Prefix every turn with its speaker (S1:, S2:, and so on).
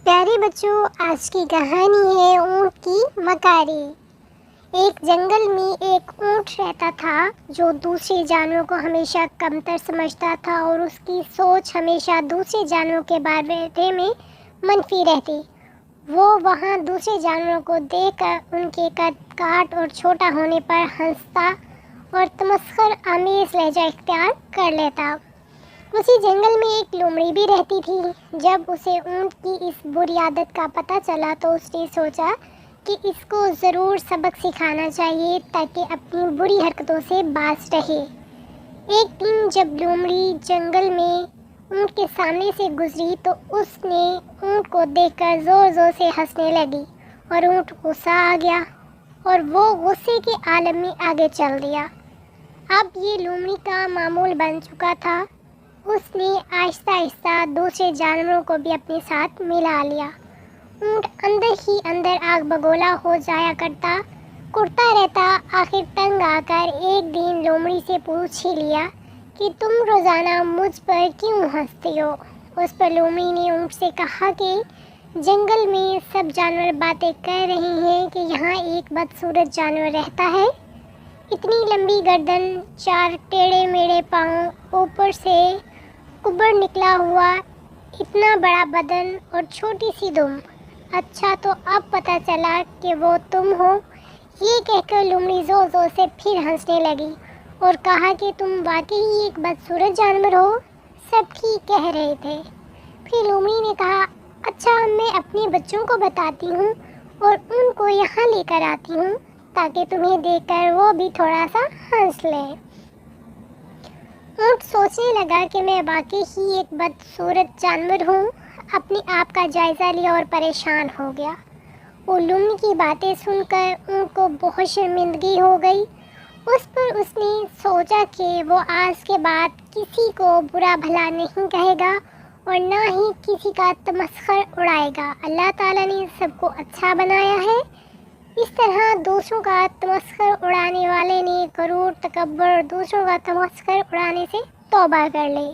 S1: پیارے بچوں، آج کی کہانی ہے اونٹ کی مکاری۔ ایک جنگل میں ایک اونٹ رہتا تھا جو دوسرے جانوروں کو ہمیشہ کمتر سمجھتا تھا اور اس کی سوچ ہمیشہ دوسرے جانوروں کے بارے میں منفی رہتی۔ وہ وہاں دوسرے جانوروں کو دیکھ کر ان کے قد کاٹ اور چھوٹا ہونے پر ہنستا اور تمسخر آمیز لہجہ اختیار کر لیتا۔ اسی جنگل میں ایک لومڑی بھی رہتی تھی۔ جب اسے اونٹ کی اس بری عادت کا پتہ چلا تو اس نے سوچا کہ اس کو ضرور سبق سکھانا چاہیے تاکہ اپنی بری حرکتوں سے باز رہے۔ ایک دن جب لومڑی جنگل میں اونٹ کے سامنے سے گزری تو اس نے اونٹ کو دیکھ کر زور زور سے ہنسنے لگی اور اونٹ غصہ آ گیا اور وہ غصے کے عالم میں آگے چل دیا۔ اب یہ لومڑی کا معمول بن چکا تھا۔ اس نے آہستہ آہستہ دوسرے جانوروں کو بھی اپنے ساتھ ملا لیا۔ اونٹ اندر ہی اندر آگ بگولا ہو جایا کرتا رہتا۔ آخر تنگ آ کر ایک دن لومڑی سے پوچھ ہی لیا کہ تم روزانہ مجھ پر کیوں ہنستے ہو؟ اس پر لومڑی نے اونٹ سے کہا کہ جنگل میں سب جانور باتیں کر رہے ہیں کہ یہاں ایک بدصورت جانور رہتا ہے۔ اتنی لمبی گردن، 4 ٹیڑھے میڑھے پاؤں، اوپر سے کبڑ نکلا ہوا، اتنا بڑا بدن اور چھوٹی سی دم۔ اچھا تو اب پتہ چلا کہ وہ تم ہو۔ یہ کہہ کر لومڑی زور زور سے پھر ہنسنے لگی اور کہا کہ تم واقعی ایک بدصورت جانور ہو، سب ٹھیک کہہ رہے تھے۔ پھر لومڑی نے کہا اچھا میں اپنے بچوں کو بتاتی ہوں اور ان کو یہاں لے کر آتی ہوں تاکہ تمہیں دیکھ کر وہ بھی تھوڑا سا ہنس لیں۔ اونٹ سوچنے لگا کہ میں واقعی ہی ایک بدصورت جانور ہوں۔ اپنے آپ کا جائزہ لیا اور پریشان ہو گیا۔ وہ لومڑی کی باتیں سن کر اونٹ کو بہت شرمندگی ہو گئی۔ اس پر اس نے سوچا کہ وہ آج کے بعد کسی کو برا بھلا نہیں کہے گا اور نہ ہی کسی کا تمسخر اڑائے گا۔ اللہ تعالیٰ نے سب کو اچھا بنایا ہے۔ اس طرح دوسروں کا تمسخر اڑانے والے نے غرور، تکبر اور دوسروں کا تمسخر اڑانے سے توبہ کر لے۔